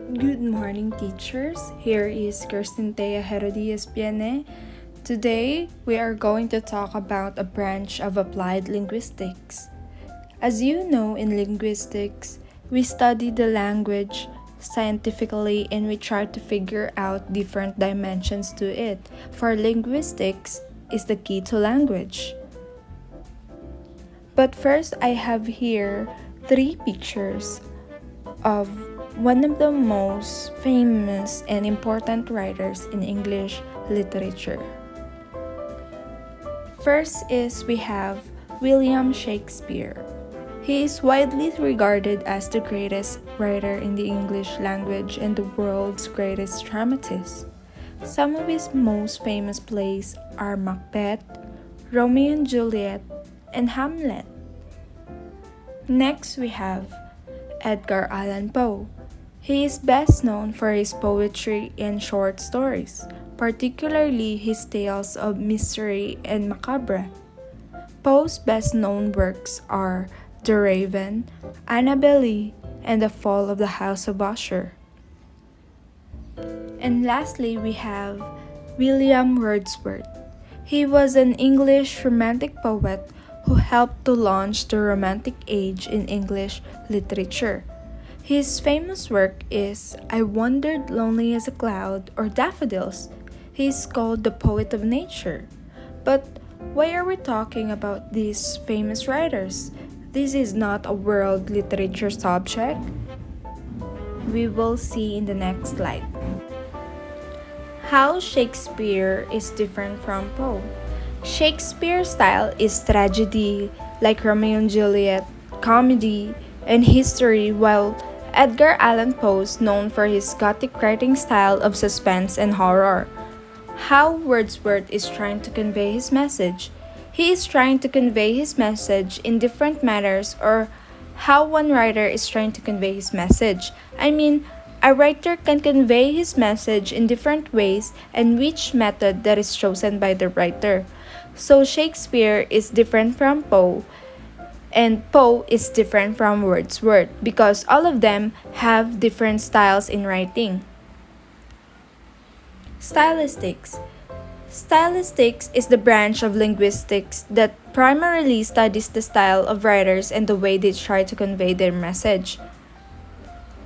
Good morning, teachers. Here is Kirsten Thea Herodias Piene. Today, we are going to talk about a branch of applied linguistics. As you know, in linguistics, we study the language scientifically and we try to figure out different dimensions to it. For linguistics is the key to language. But first, I have here three pictures of one of the most famous and important writers in English literature. First is we have William Shakespeare. He is widely regarded as the greatest writer in the English language and the world's greatest dramatist. Some of his most famous plays are Macbeth, Romeo and Juliet, and Hamlet. Next, we have Edgar Allan Poe. He is best known for his poetry and short stories, particularly his tales of mystery and macabre. Poe's best known works are The Raven, Annabel Lee, and The Fall of the House of Usher. And lastly, we have William Wordsworth. He was an English romantic poet who helped to launch the Romantic Age in English literature. His famous work is I Wandered Lonely as a Cloud or Daffodils. He is called the poet of nature. But why are we talking about these famous writers? This is not a world literature subject. We will see in the next slide. How Shakespeare is different from Poe. Shakespeare's style is tragedy, like Romeo and Juliet, comedy, and history, while Edgar Allan Poe is known for his Gothic writing style of suspense and horror. How Wordsworth is trying to convey his message. He is trying to convey his message in different manners, or how one writer is trying to convey his message. A writer can convey his message in different ways and which method that is chosen by the writer. So Shakespeare is different from Poe, and Poe is different from Wordsworth because all of them have different styles in writing. Stylistics. Stylistics is the branch of linguistics that primarily studies the style of writers and the way they try to convey their message.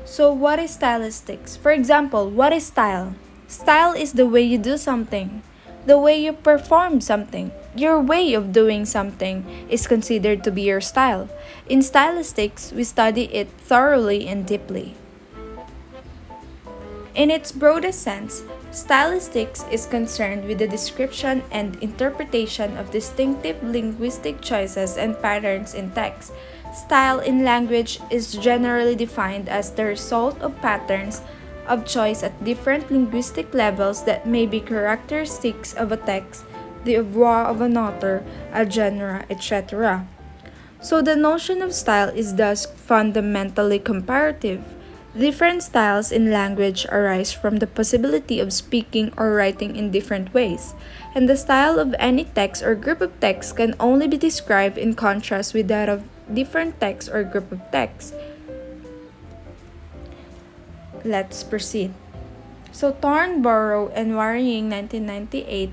So, what is stylistics? For example, what is style? Style is the way you do something, the way you perform something. Your way of doing something is considered to be your style. In stylistics, we study it thoroughly and deeply. In its broadest sense, stylistics is concerned with the description and interpretation of distinctive linguistic choices and patterns in text. Style in language is generally defined as the result of patterns of choice at different linguistic levels that may be characteristics of a text, the oeuvre of an author, a genre, etc. So the notion of style is thus fundamentally comparative. Different styles in language arise from the possibility of speaking or writing in different ways, and the style of any text or group of texts can only be described in contrast with that of different text or group of texts. Let's proceed. So Thornborough and Waring 1998,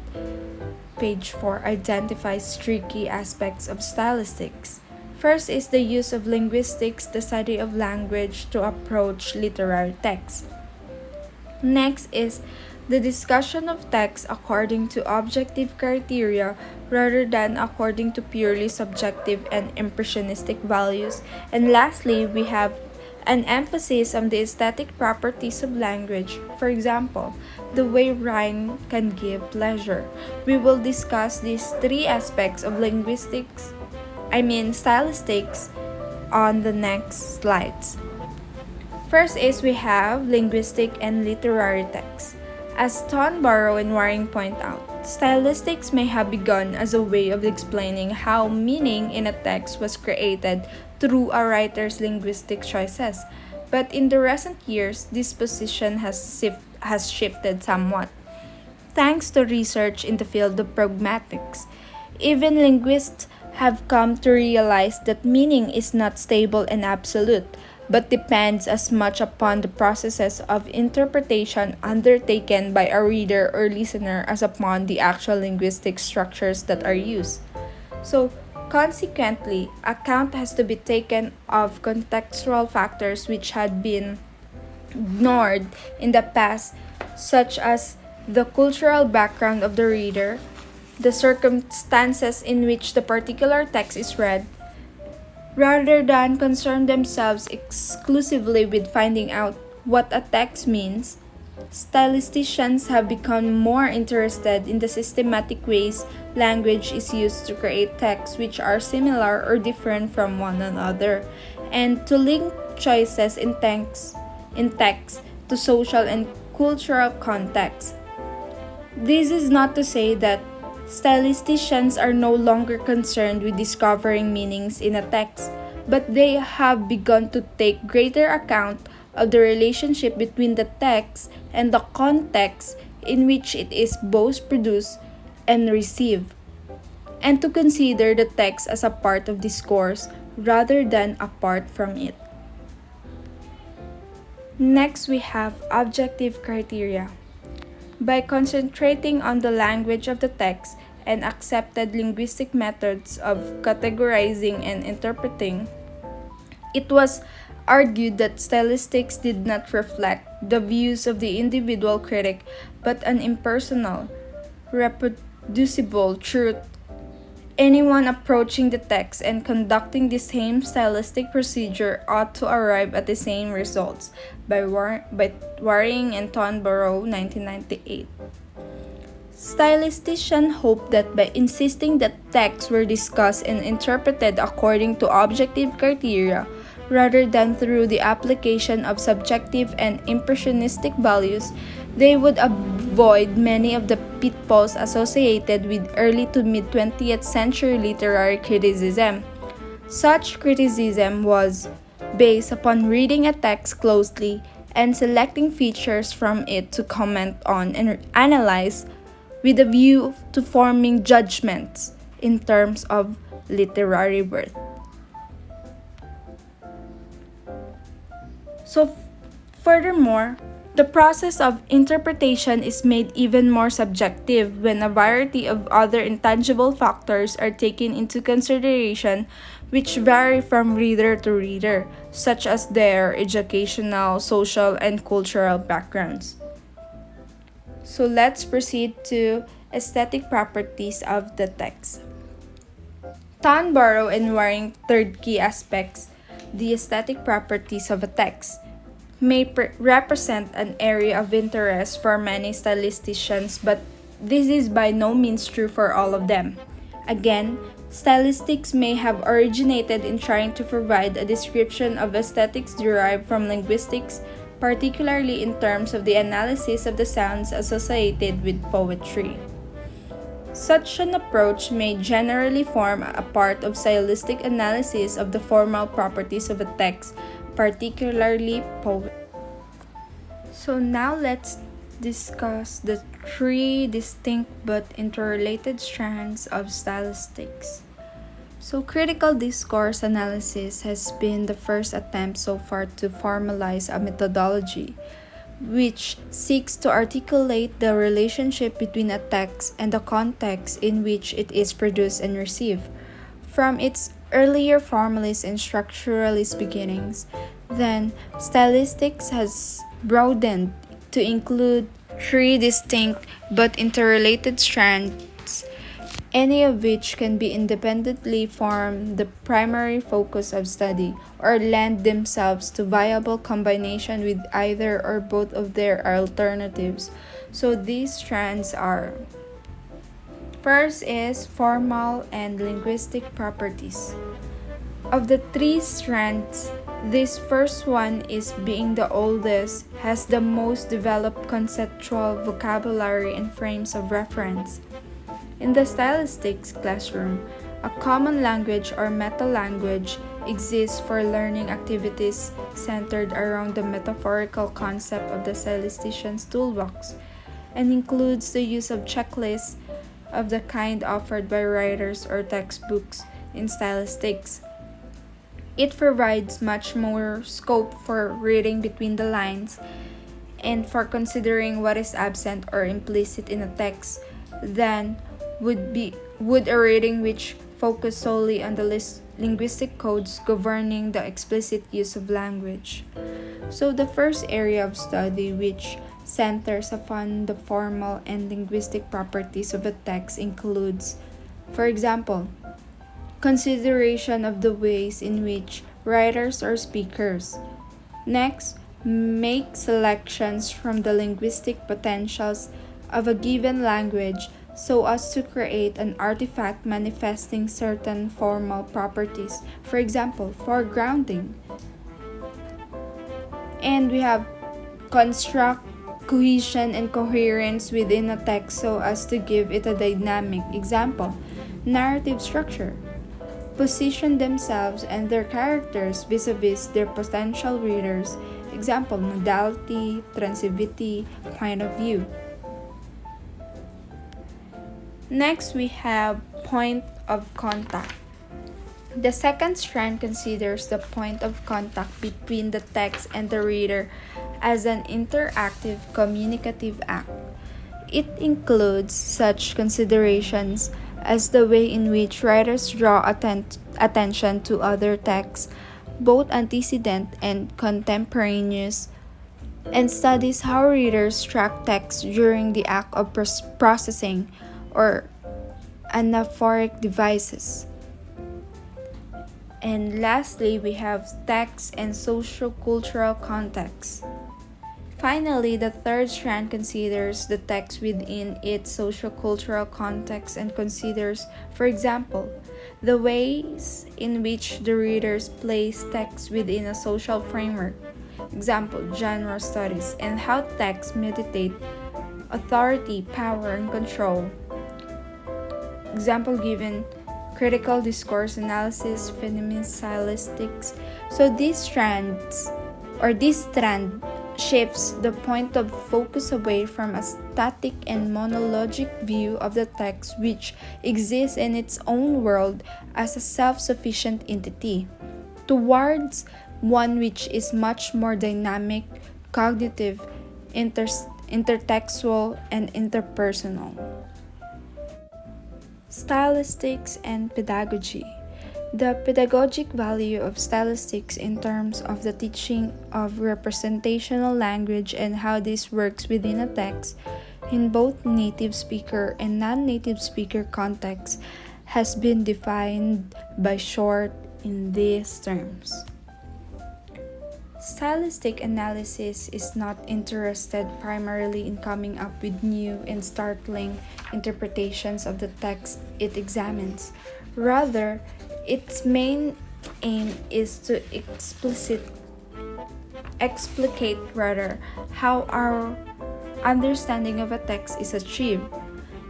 page 4, identifies three key aspects of stylistics. First is the use of linguistics, the study of language, to approach literary texts. Next is the discussion of text according to objective criteria rather than according to purely subjective and impressionistic values. And lastly, we have an emphasis on the aesthetic properties of language. For example, the way rhyme can give pleasure. We will discuss these three aspects of stylistics on the next slides. First is we have linguistic and literary texts. As Thornborough and Waring point out, stylistics may have begun as a way of explaining how meaning in a text was created through a writer's linguistic choices. But in the recent years, this position has shifted somewhat. Thanks to research in the field of pragmatics, even linguists have come to realize that meaning is not stable and absolute. but depends as much upon the processes of interpretation undertaken by a reader or listener as upon the actual linguistic structures that are used. So, consequently, account has to be taken of contextual factors which had been ignored in the past, such as the cultural background of the reader, the circumstances in which the particular text is read, rather than concern themselves exclusively with finding out what a text means. Stylisticians have become more interested in the systematic ways language is used to create texts which are similar or different from one another, and to link choices in text to social and cultural context. This is not to say that stylisticians are no longer concerned with discovering meanings in a text, but they have begun to take greater account of the relationship between the text and the context in which it is both produced and received, and to consider the text as a part of discourse rather than apart from it. Next, we have objective criteria. By concentrating on the language of the text and accepted linguistic methods of categorizing and interpreting, it was argued that stylistics did not reflect the views of the individual critic but an impersonal, reproducible truth. Anyone approaching the text and conducting the same stylistic procedure ought to arrive at the same results, by Waring and Tonborough, 1998. Stylisticians hoped that by insisting that texts were discussed and interpreted according to objective criteria, rather than through the application of subjective and impressionistic values, they would avoid many of the pitfalls associated with early to mid 20th century literary criticism. Such criticism was based upon reading a text closely and selecting features from it to comment on and analyze with a view to forming judgments in terms of literary worth. So, furthermore, the process of interpretation is made even more subjective when a variety of other intangible factors are taken into consideration which vary from reader to reader, such as their educational, social, and cultural backgrounds. So let's proceed to aesthetic properties of the text. Tonborough and Waring third key aspects, the aesthetic properties of a text, may represent an area of interest for many stylisticians, but this is by no means true for all of them. Again, stylistics may have originated in trying to provide a description of aesthetics derived from linguistics, particularly in terms of the analysis of the sounds associated with poetry. Such an approach may generally form a part of stylistic analysis of the formal properties of a text, particularly poetry. So now let's discuss the three distinct but interrelated strands of stylistics. So critical discourse analysis has been the first attempt so far to formalize a methodology which seeks to articulate the relationship between a text and the context in which it is produced and received. From its earlier formalist and structuralist beginnings, then stylistics has broadened to include three distinct but interrelated strands, any of which can be independently form the primary focus of study or lend themselves to viable combination with either or both of their alternatives. So these strands are: first is formal and linguistic properties. Of the three strands, this first one is being the oldest, has the most developed conceptual vocabulary and frames of reference. In the stylistics classroom, a common language or meta-language exists for learning activities centered around the metaphorical concept of the stylistician's toolbox and includes the use of checklists of the kind offered by writers or textbooks in stylistics. It provides much more scope for reading between the lines and for considering what is absent or implicit in a text than would a reading which focus solely on the linguistic codes governing the explicit use of language. So the first area of study which centers upon the formal and linguistic properties of a text includes, for example, consideration of the ways in which writers or speakers next make selections from the linguistic potentials of a given language so as to create an artifact manifesting certain formal properties, for example, foregrounding. And we have construct cohesion and coherence within a text so as to give it a dynamic example, narrative structure, position themselves and their characters vis-a-vis their potential readers, example, modality, transitivity, point of view. Next, we have point of contact. The second strand considers the point of contact between the text and the reader as an interactive communicative act. It includes such considerations as the way in which writers draw attention to other texts, both antecedent and contemporaneous, and studies how readers track text during the act of processing or anaphoric devices. And lastly, we have text and sociocultural context. Finally, the third strand considers the text within its sociocultural context and considers, for example, the ways in which the readers place text within a social framework, example, genre studies, and how texts meditate authority, power, and control. Example given, critical discourse analysis, feminist stylistics. So this strand shifts the point of focus away from a static and monologic view of the text which exists in its own world as a self-sufficient entity, towards one which is much more dynamic, cognitive, intertextual, and interpersonal. Stylistics and pedagogy. The pedagogic value of stylistics in terms of the teaching of representational language and how this works within a text in both native speaker and non-native speaker contexts has been defined by Short in these terms. Stylistic analysis is not interested primarily in coming up with new and startling interpretations of the text it examines. Rather, its main aim is to explicate how our understanding of a text is achieved.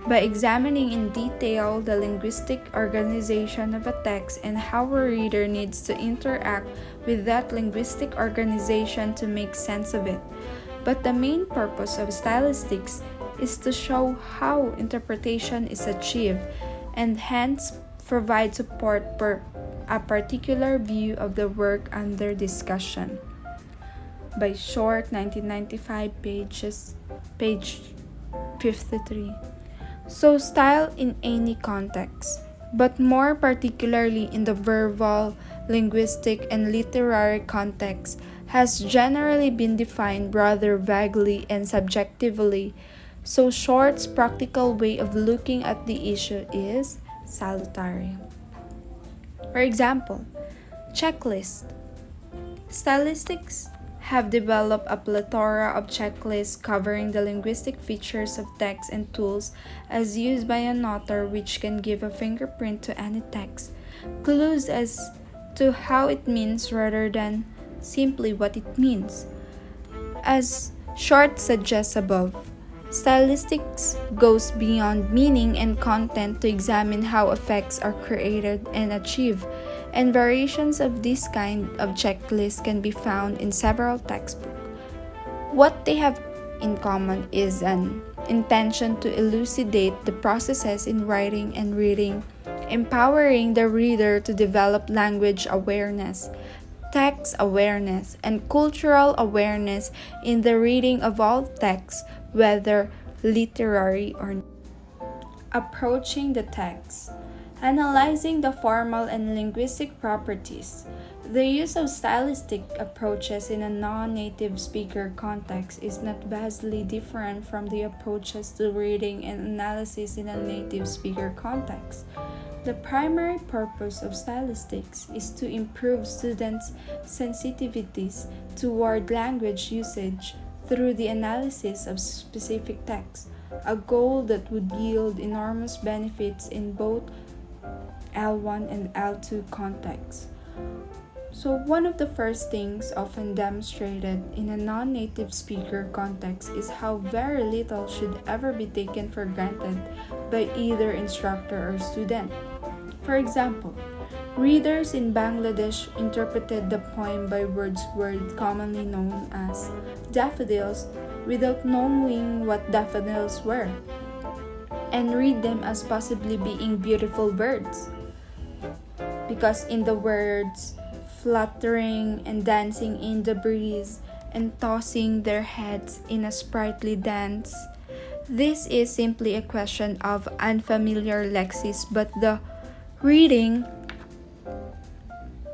By examining in detail the linguistic organization of a text and how a reader needs to interact with that linguistic organization to make sense of it. But the main purpose of stylistics is to show how interpretation is achieved and hence provide support for a particular view of the work under discussion. By Short, 1995, page 53. So style in any context, but more particularly in the verbal, linguistic, and literary context, has generally been defined rather vaguely and subjectively. So Short's practical way of looking at the issue is salutary. For example, checklist. Stylistics have developed a plethora of checklists covering the linguistic features of text and tools as used by an author which can give a fingerprint to any text, clues as to how it means rather than simply what it means. As Short suggests above, stylistics goes beyond meaning and content to examine how effects are created and achieved, and variations of this kind of checklist can be found in several textbooks. What they have in common is an intention to elucidate the processes in writing and reading empowering the reader to develop language awareness, text awareness, and cultural awareness in the reading of all texts, whether literary or not. Approaching the text. Analyzing the formal and linguistic properties. The use of stylistic approaches in a non-native speaker context is not vastly different from the approaches to reading and analysis in a native speaker context. The primary purpose of stylistics is to improve students' sensitivities toward language usage through the analysis of specific texts, a goal that would yield enormous benefits in both L1 and L2 contexts. So, one of the first things often demonstrated in a non-native speaker context is how very little should ever be taken for granted by either instructor or student. For example, readers in Bangladesh interpreted the poem by Wordsworth, commonly known as Daffodils, without knowing what daffodils were, and read them as possibly being beautiful birds. Because in the words, fluttering and dancing in the breeze and tossing their heads in a sprightly dance, this is simply a question of unfamiliar lexis, but the reading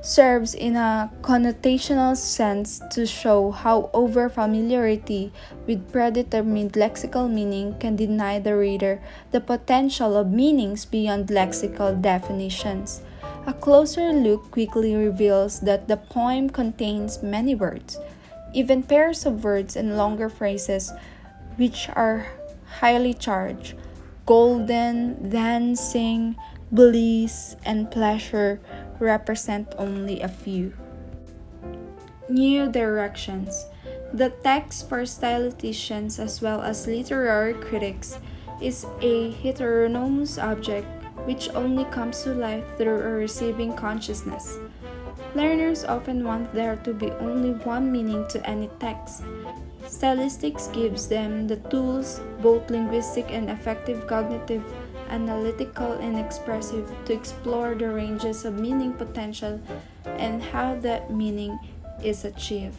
serves in a connotational sense to show how over-familiarity with predetermined lexical meaning can deny the reader the potential of meanings beyond lexical definitions. A closer look quickly reveals that the poem contains many words, even pairs of words and longer phrases which are highly charged. Golden, dancing, bliss, and pleasure represent only a few. New directions. The text for statisticians as well as literary critics is a heteronomous object which only comes to life through a receiving consciousness. Learners often want there to be only one meaning to any text. Stylistics gives them the tools, both linguistic and affective, cognitive, analytical, and expressive, to explore the ranges of meaning potential and how that meaning is achieved.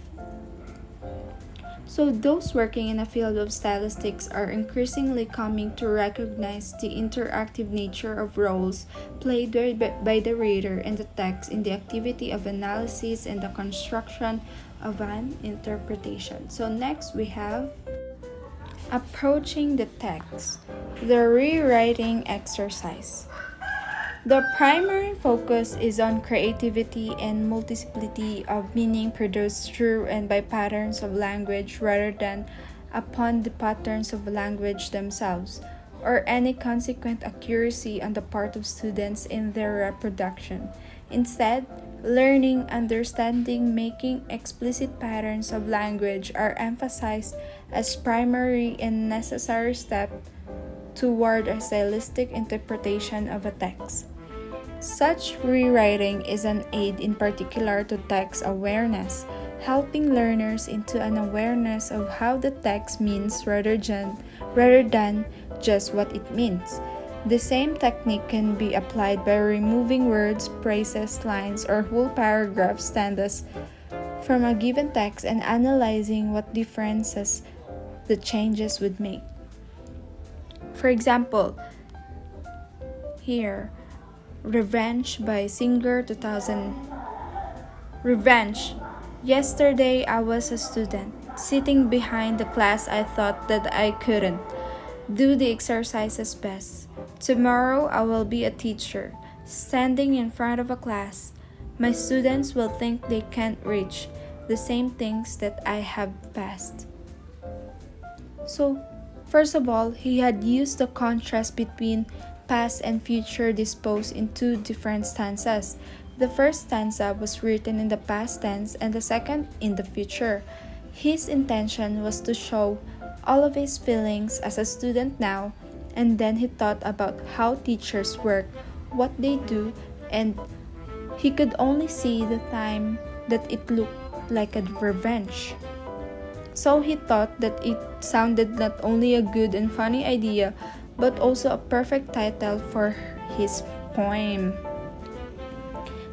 So those working in a field of stylistics are increasingly coming to recognize the interactive nature of roles played by the reader and the text in the activity of analysis and the construction of an interpretation. So next we have approaching the text, the rewriting exercise. The primary focus is on creativity and multiplicity of meaning produced through and by patterns of language rather than upon the patterns of language themselves, or any consequent accuracy on the part of students in their reproduction. Instead, learning, understanding, making explicit patterns of language are emphasized as primary and necessary step toward a stylistic interpretation of a text. Such rewriting is an aid in particular to text awareness, helping learners into an awareness of how the text means rather than just what it means. The same technique can be applied by removing words, phrases, lines, or whole paragraph stanzas from a given text and analyzing what differences the changes would make. For example, here, Revenge by Singer 2000. Revenge. Yesterday I was a student. Sitting behind the class, I thought that I couldn't do the exercises best. Tomorrow I will be a teacher, standing in front of a class. My students will think they can't reach the same things that I have passed. So, first of all, he had used the contrast between past and future disposed in two different stanzas. The first stanza was written in the past tense and the second in the future. His intention was to show all of his feelings as a student now, and then he thought about how teachers work, what they do, and he could only see the time that it looked like a revenge. So he thought that it sounded not only a good and funny idea, but also a perfect title for his poem.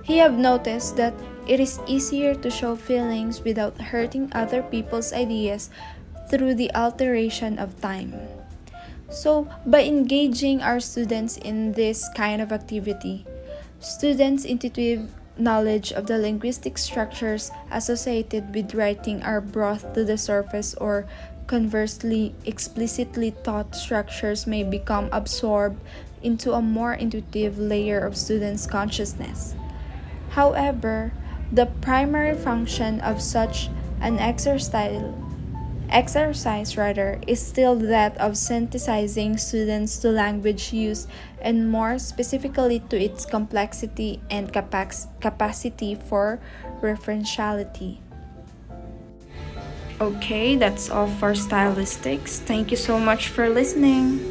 He have noticed that it is easier to show feelings without hurting other people's ideas through the alteration of time. So, by engaging our students in this kind of activity, students' intuitive knowledge of the linguistic structures associated with writing are brought to the surface, or conversely, explicitly taught structures may become absorbed into a more intuitive layer of students' consciousness. However, the primary function of such an exercise is still that of sensitizing students to language use, and more specifically to its complexity and capacity for referentiality. Okay, that's all for stylistics. Thank you so much for listening.